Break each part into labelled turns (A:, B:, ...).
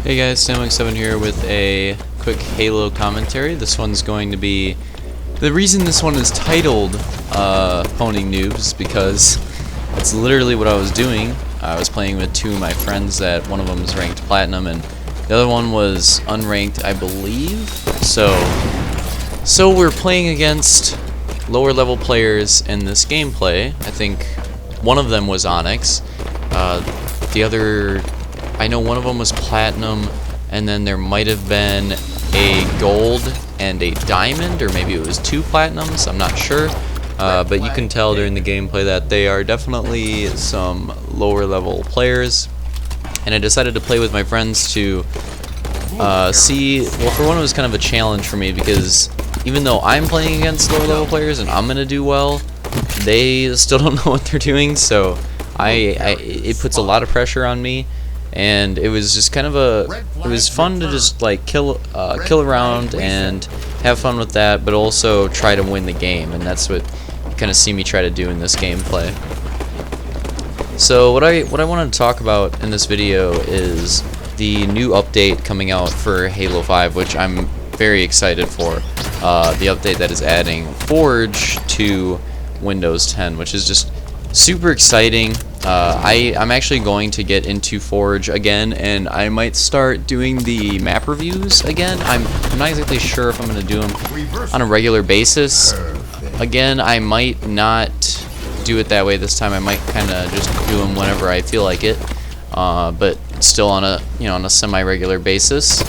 A: Hey guys, N00bz here with a quick Halo commentary. This one's going to be... The reason this one is titled Pwning Noobs is because that's literally what I was doing. I was playing with two of my friends that one of them was ranked Platinum and the other one was unranked, I believe. So we're playing against lower level players in this gameplay. I think one of them was Onyx. The other... I know one of them was Platinum, and then there might have been a Gold and a Diamond, or maybe it was two Platinums, I'm not sure. But you can tell during the gameplay that they are definitely some lower level players. And I decided to play with my friends to see, well, for one it was kind of a challenge for me, because even though I'm playing against lower level players and I'm going to do well, they still don't know what they're doing, so it puts a lot of pressure on me. And it was just kind of it was fun to just like kill around and have fun with that, but also try to win the game, and that's what you kind of see me try to do in this gameplay. So what I wanted to talk about in this video is the new update coming out for Halo 5, which I'm very excited for. The update that is adding Forge to Windows 10, which is just super exciting. I'm actually going to get into Forge again, and I might start doing the map reviews again. I'm not exactly sure if I'm going to do them on a regular basis. Again, I might not do it that way this time. I might kind of just do them whenever I feel like it, but still on a semi-regular basis.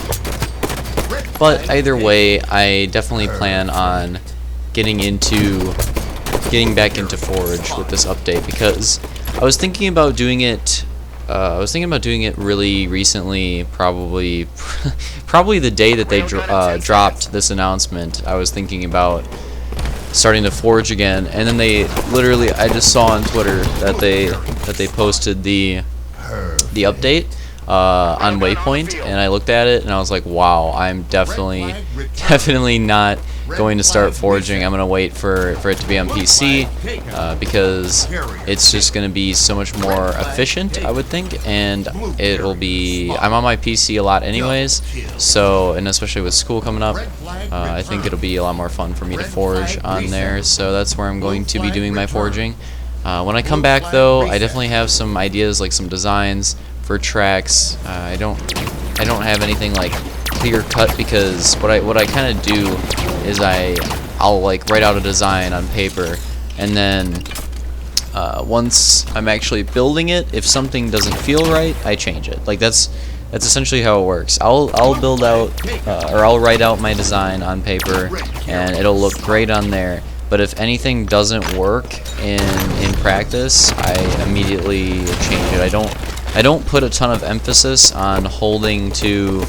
A: But either way, I definitely plan on getting back into Forge with this update, because I was thinking about doing it. Really recently, probably the day that they dropped this announcement. I was thinking about starting to Forge again, and then they literally, I just saw on Twitter that they posted the update on Waypoint, and I looked at it and I was like, wow, I'm definitely not going to start forging. I'm going to wait for it to be on PC, because it's just going to be so much more efficient, I would think, and it'll be, I'm on my PC a lot anyways, so, and especially with school coming up, I think it'll be a lot more fun for me to forge on there, so that's where I'm going to be doing my forging. When I come back though, I definitely have some ideas, like some designs for tracks. I don't have anything like clear cut, because what I kind of do is I'll like write out a design on paper, and then once I'm actually building it, if something doesn't feel right, I change it. Like that's essentially how it works. I'll build out or I'll write out my design on paper, and it'll look great on there. But if anything doesn't work in practice, I immediately change it. I don't put a ton of emphasis on holding to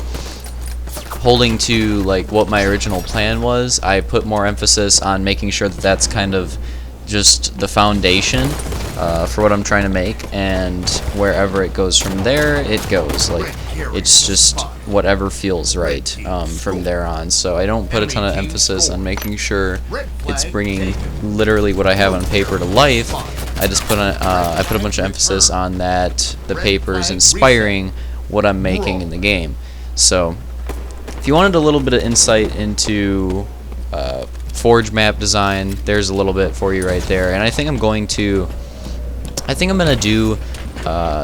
A: like what my original plan was. I put more emphasis on making sure that that's kind of just the foundation for what I'm trying to make, and wherever it goes from there, it goes. Like, it's just whatever feels right from there on. So I don't put a ton of emphasis on making sure it's bringing literally what I have on paper to life. I just put I put a bunch of emphasis on that the paper is inspiring what I'm making in the game. So if you wanted a little bit of insight into Forge map design, there's a little bit for you right there. And I think I'm going to do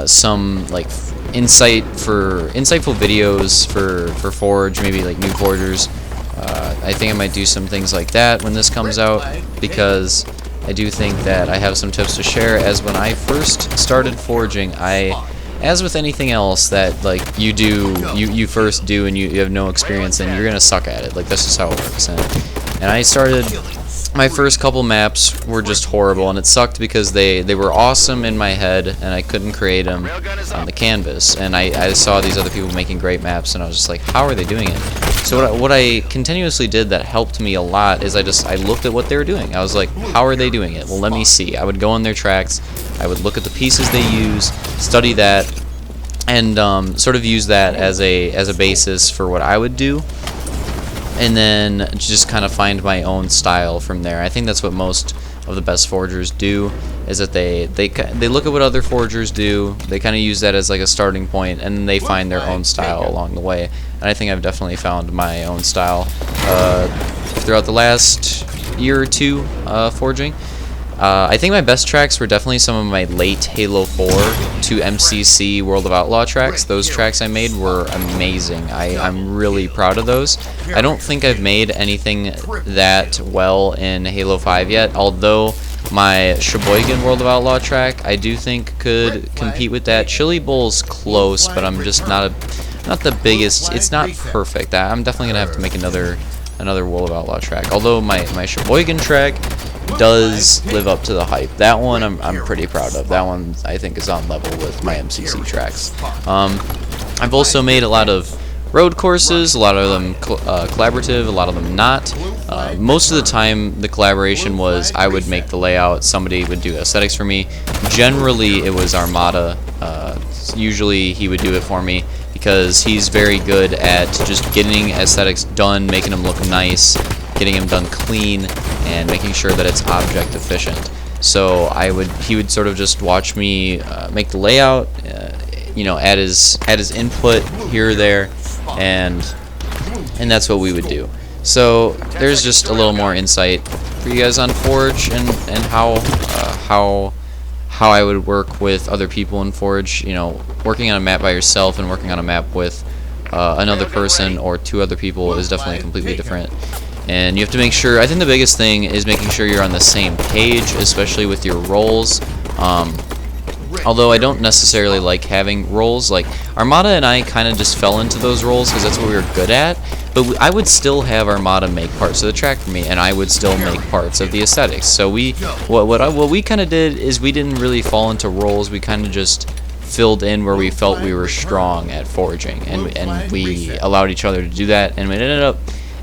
A: some like insightful videos for Forge, maybe like new forgers. I think I might do some things like that when this comes out, because I do think that I have some tips to share. As when I first started forging, as with anything else that like you first do and you have no experience in, you're gonna suck at it. Like, that's just how it works. And I started, my first couple maps were just horrible, and it sucked because they were awesome in my head and I couldn't create them on the canvas. And I saw these other people making great maps, and I was just like, how are they doing it? So what I continuously did that helped me a lot is I looked at what they were doing. I was like, how are they doing it? Well, let me see. I would go on their tracks, I would look at the pieces they use, study that, and sort of use that as a basis for what I would do, and then just kind of find my own style from there. I think that's what most of the best forgers do, is that they look at what other forgers do, they kind of use that as like a starting point, and then they find their own style along the way. And I think I've definitely found my own style throughout the last year or two forging. I think my best tracks were definitely some of my late Halo 4 to MCC World of Outlaw tracks. Those tracks I made were amazing. I'm really proud of those. I don't think I've made anything that well in Halo 5 yet, although my Sheboygan World of Outlaw track I do think could compete with that. Chili Bowl's close, but I'm just not the biggest. It's not perfect. I'm definitely gonna have to make another World of Outlaw track. Although my Sheboygan track does live up to the hype. That one I'm pretty proud of. That one I think is on level with my MCC tracks. I've also made a lot of road courses, a lot of them collaborative, a lot of them not. Most of the time the collaboration was I would make the layout, somebody would do aesthetics for me. Generally it was Armada. Usually he would do it for me because he's very good at just getting aesthetics done, making them look nice, getting them done clean, and making sure that it's object efficient. So he would sort of just watch me make the layout, you know, add his input here or there, and that's what we would do. So there's just a little more insight for you guys on Forge and how I would work with other people in Forge. You know, working on a map by yourself and working on a map with another person or two other people is definitely completely different. And you have to make sure, I think the biggest thing is making sure you're on the same page, especially with your roles. Although I don't necessarily like having roles. Like Armada and I kind of just fell into those roles because that's what we were good at. But I would still have Armada make parts of the track for me, and I would still make parts of the aesthetics. So what we kind of did is we didn't really fall into roles. We kind of just filled in where we felt we were strong at forging, and we allowed each other to do that, and it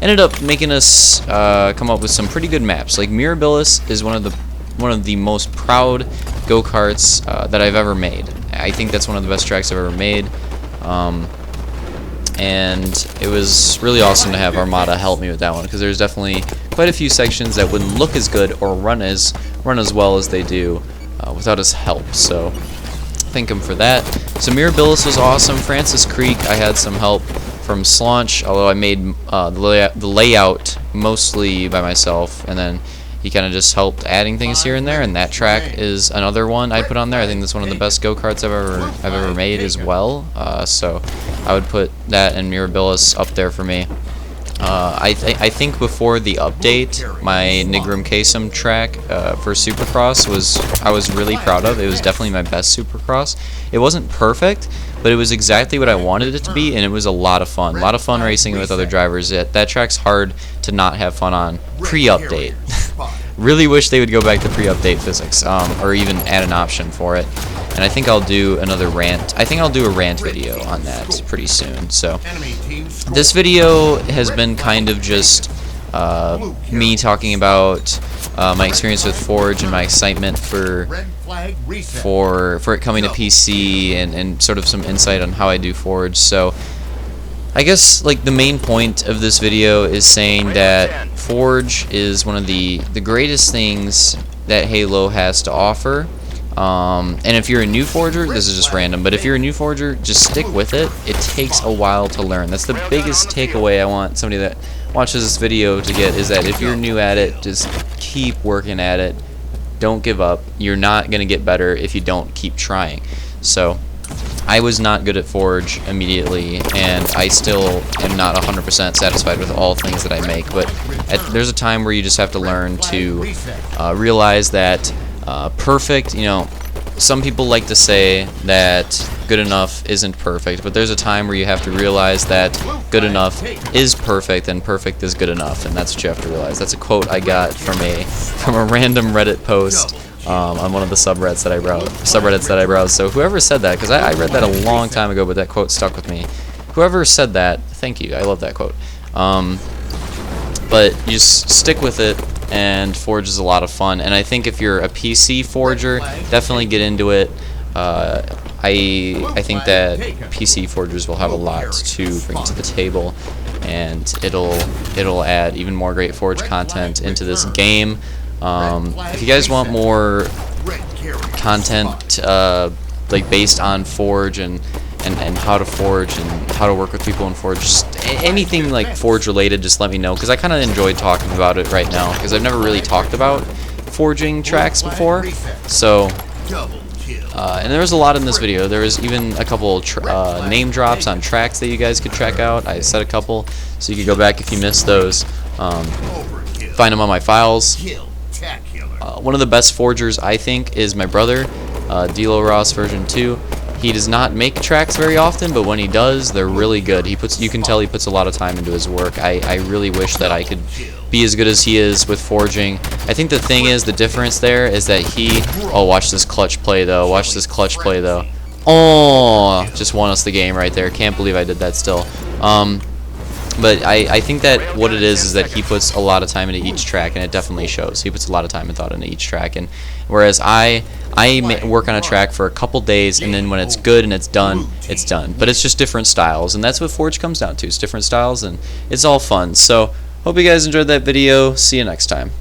A: ended up making us come up with some pretty good maps. Like Mirabilis is one of the most proud go-karts that I've ever made. I think that's one of the best tracks I've ever made, and it was really awesome to have Armada help me with that one, because there's definitely quite a few sections that wouldn't look as good or run as well as they do without his help. So thank him for that. So Mirabilis was awesome. Francis Creek, I had some help from Slaunch, although I made the layout mostly by myself, and then he kind of just helped adding things here and there. And that track is another one I put on there. I think that's one of the best go-karts I've ever made as well. So I would put that and Mirabilis up there for me. I think before the update, my N00bz track for Supercross I was really proud of. It was definitely my best Supercross. It wasn't perfect, but it was exactly what I wanted it to be, and it was a lot of fun. A lot of fun racing with other drivers. That track's hard to not have fun on pre-update. Really wish they would go back to pre-update physics, or even add an option for it. And I think I'll do another rant. I think I'll do a rant video on that pretty soon. So this video has been kind of just me talking about my experience with Forge and my excitement for it coming to PC, and sort of some insight on how I do Forge. So I guess like the main point of this video is saying that Forge is one of the greatest things that Halo has to offer. And if you're a new forger, this is just random, but if you're a new forger, just stick with it. It takes a while to learn. That's the biggest takeaway I want somebody that watches this video to get, is that if you're new at it, just keep working at it. Don't give up. You're not going to get better if you don't keep trying. So I was not good at Forge immediately, and I still am not 100% satisfied with all things that I make, but there's a time where you just have to learn to realize that perfect, you know, some people like to say that good enough isn't perfect, but there's a time where you have to realize that good enough is perfect, and perfect is good enough, and that's what you have to realize. That's a quote I got from a random Reddit post on one of the subreddits that I browse. So whoever said that, because I read that a long time ago, but that quote stuck with me. Whoever said that, thank you. I love that quote. But you just stick with it, and Forge is a lot of fun. And I think if you're a PC forger, definitely get into it. I think that PC forgers will have a lot to bring to the table, and it'll add even more great Forge content into this game. If you guys want more content like based on Forge and how to forge and how to work with people in Forge, just anything like Forge related, just let me know, because I kind of enjoy talking about it right now, because I've never really talked about forging tracks before. So and there was a lot in this video. There was even a couple name drops on tracks that you guys could check out. I said a couple, so you could go back if you missed those, find them on my files. One of the best forgers, I think, is my brother, Dilo Ross version 2. He does not make tracks very often, but when he does, they're really good. You can tell he puts a lot of time into his work. I really wish that I could be as good as he is with forging. I think the thing is, the difference there is that oh, watch this clutch play though. Watch this clutch play though. Oh, just won us the game right there. Can't believe I did that still. But I think that what it is that he puts a lot of time into each track, and it definitely shows. He puts a lot of time and thought into each track, and whereas I work on a track for a couple days, and then when it's good and it's done, it's done. But it's just different styles, and that's what Forge comes down to. It's different styles, and it's all fun. So hope you guys enjoyed that video. See you next time.